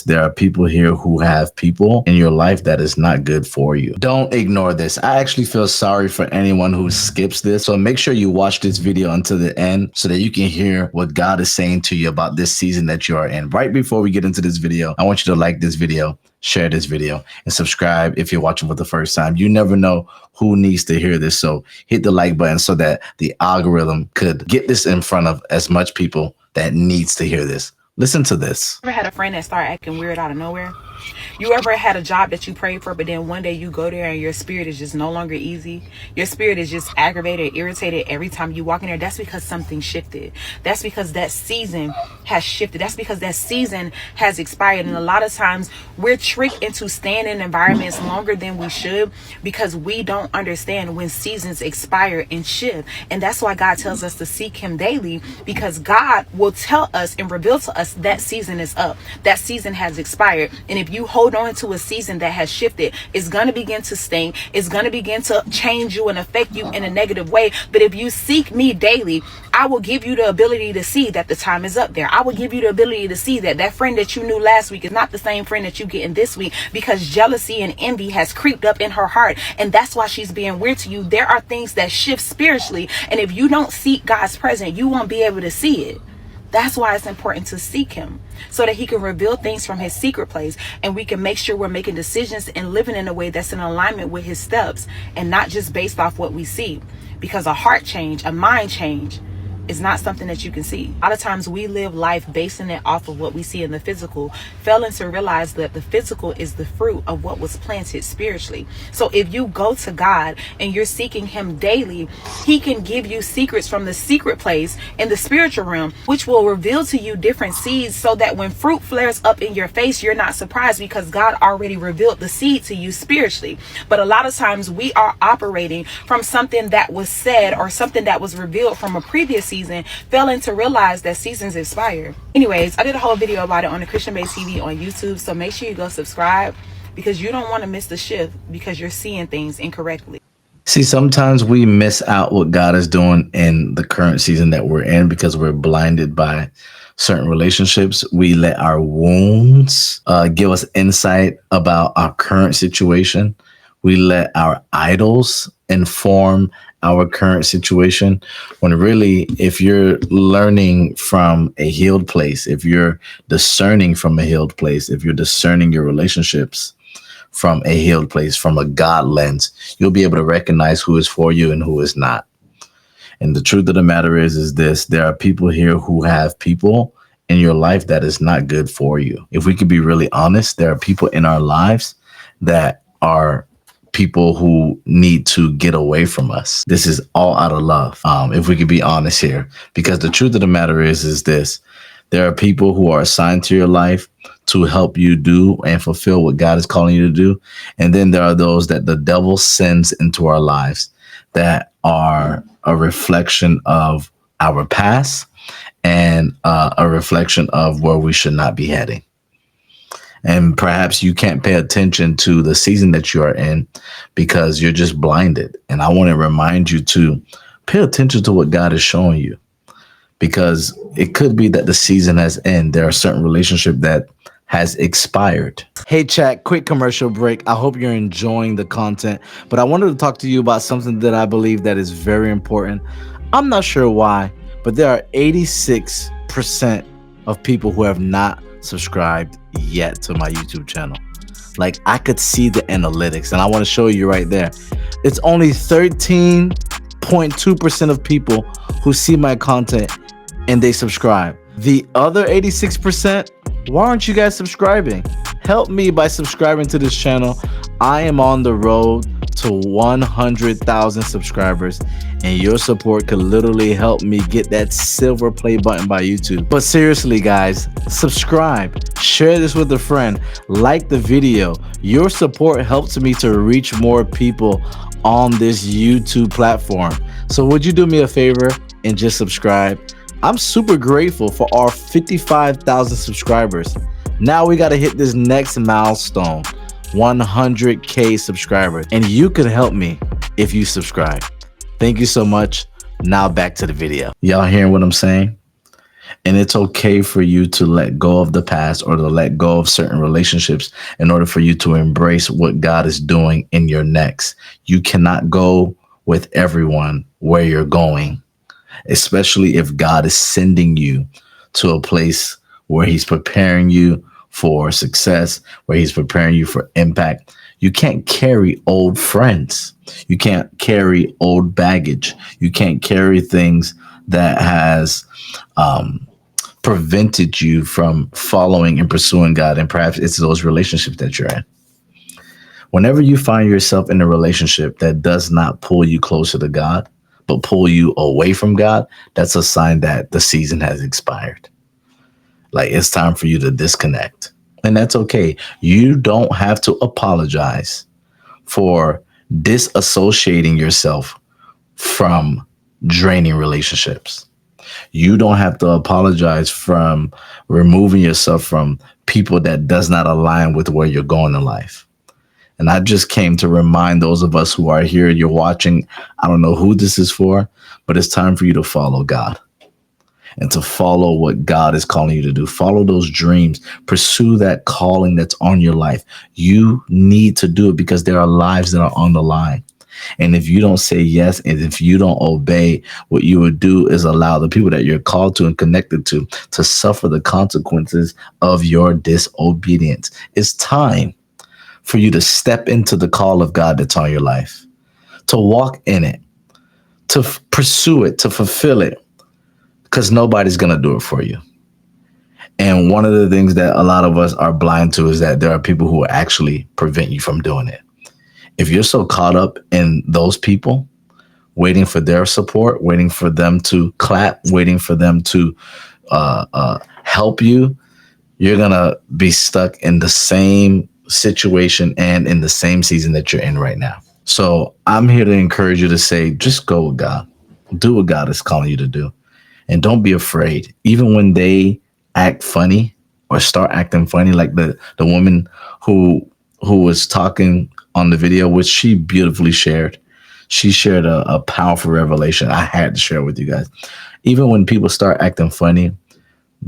there are people here who have people in your life that is not good for you. Don't ignore this. I actually feel sorry for anyone who skips this. So make sure you watch this video until the end so that you can hear what God is saying to you about this season that you are in. Right before we get into this video, I want you to like this video, share this video, and subscribe if you're watching for the first time. You never know who needs to hear this. So hit the like button so that the algorithm could get this in front of as much people that needs to hear this. Listen to this. Ever had a friend that started acting weird out of nowhere? You ever had a job that you prayed for, but then one day you go there and your spirit is just no longer easy? Your spirit is just aggravated, irritated every time you walk in there. That's because something shifted. That's because that season has shifted. That's because that season has expired. And a lot of times we're tricked into staying in environments longer than we should because we don't understand when seasons expire and shift. And that's why God tells us to seek him daily, because God will tell us and reveal to us that season is up. That season has expired. And if you hold on to a season that has shifted, it's going to begin to sting. It's going to begin to change you and affect you in a negative way. But if you seek me daily, I will give you the ability to see that the time is up there. I will give you the ability to see that that friend that you knew last week is not the same friend that you get in this week, because jealousy and envy has creeped up in her heart. And that's why she's being weird to you. There are things that shift spiritually. And if you don't seek God's presence, you won't be able to see it. That's why it's important to seek him, so that he can reveal things from his secret place, and we can make sure we're making decisions and living in a way that's in alignment with his steps, and not just based off what we see. Because a heart change, a mind change, is not something that you can see. A lot of times we live life basing it off of what we see in the physical, failing to realize that the physical is the fruit of what was planted spiritually. So if you go to God and you're seeking him daily, he can give you secrets from the secret place in the spiritual realm, which will reveal to you different seeds, so that when fruit flares up in your face, you're not surprised, because God already revealed the seed to you spiritually. But a lot of times we are operating from something that was said or something that was revealed from a previous season, failing to realize that seasons expire. Anyways, I did a whole video about it on the Christian Based TV on YouTube, so make sure you go subscribe, because you don't want to miss the shift because you're seeing things incorrectly. See, sometimes we miss out what God is doing in the current season that we're in because we're blinded by certain relationships. We let our wounds give us insight about our current situation. We let our idols inform our current situation, when really, if you're learning from a healed place, if you're discerning from a healed place, if you're discerning your relationships from a healed place, from a God lens, you'll be able to recognize who is for you and who is not. And the truth of the matter is this: there are people here who have people in your life that is not good for you. If we could be really honest, there are people in our lives that are people who need to get away from us. This is all out of love. If we could be honest here, because the truth of the matter is this: there are people who are assigned to your life to help you do and fulfill what God is calling you to do. And then there are those that the devil sends into our lives that are a reflection of our past and a reflection of where we should not be heading. And perhaps you can't pay attention to the season that you are in because you're just blinded. And I want to remind you to pay attention to what God is showing you, because it could be that the season has ended. There are certain relationships that has expired. Hey, chat, quick commercial break. I hope you're enjoying the content, but I wanted to talk to you about something that I believe that is very important. I'm not sure why, but there are 86% of people who have not subscribed yet to my YouTube channel. Like, I could see the analytics, and I want to show you right there. It's only 13.2% of people who see my content and they subscribe. The other 86%, why aren't you guys subscribing? Help me by subscribing to this channel. I am on the road to 100,000 subscribers, and your support could literally help me get that silver play button by YouTube. But seriously, guys, subscribe, share this with a friend, like the video. Your support helps me to reach more people on this YouTube platform. So would you do me a favor and just subscribe? I'm super grateful for our 55,000 subscribers. Now we got to hit this next milestone, 100K subscribers, and you can help me if you subscribe. Thank you so much. Now back to the video. Y'all hearing what I'm saying? And it's okay for you to let go of the past or to let go of certain relationships in order for you to embrace what God is doing in your next. You cannot go with everyone where you're going, especially if God is sending you to a place where He's preparing you for success, where He's preparing you for impact. You can't carry old friends. You can't carry old baggage. You can't carry things that has prevented you from following and pursuing God. And perhaps it's those relationships that you're in. Whenever you find yourself in a relationship that does not pull you closer to God, but pull you away from God, that's a sign that the season has expired. Like it's time for you to disconnect. And that's okay. You don't have to apologize for disassociating yourself from draining relationships. You don't have to apologize from removing yourself from people that does not align with where you're going in life. And I just came to remind those of us who are here, you're watching, I don't know who this is for, but it's time for you to follow God and to follow what God is calling you to do. Follow those dreams, pursue that calling that's on your life. You need to do it because there are lives that are on the line. And if you don't say yes, and if you don't obey, what you would do is allow the people that you're called to and connected to suffer the consequences of your disobedience. It's time for you to step into the call of God that's on your life, to walk in it, to pursue it, to fulfill it, because nobody's going to do it for you. And one of the things that a lot of us are blind to is that there are people who will actually prevent you from doing it. If you're so caught up in those people, waiting for their support, waiting for them to clap, waiting for them to help you, you're going to be stuck in the same situation and in the same season that you're in right now. So I'm here to encourage you to say, just go with God. Do what God is calling you to do. And don't be afraid. Even when they act funny or start acting funny, like the woman who was talking on the video, which she beautifully shared. She shared a powerful revelation I had to share with you guys. Even when people start acting funny,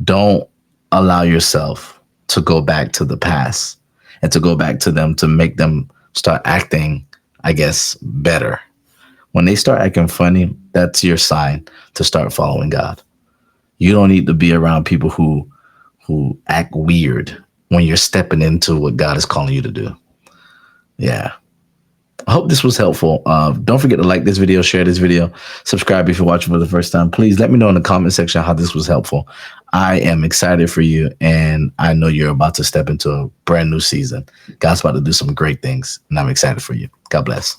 don't allow yourself to go back to the past and to go back to them to make them start acting, I guess, better. When they start acting funny, that's your sign to start following God. You don't need to be around people who act weird when you're stepping into what God is calling you to do. Yeah. I hope this was helpful. Don't forget to like this video, share this video, subscribe if you're watching for the first time. Please let me know in the comment section how this was helpful. I am excited for you, and I know you're about to step into a brand new season. God's about to do some great things, and I'm excited for you. God bless.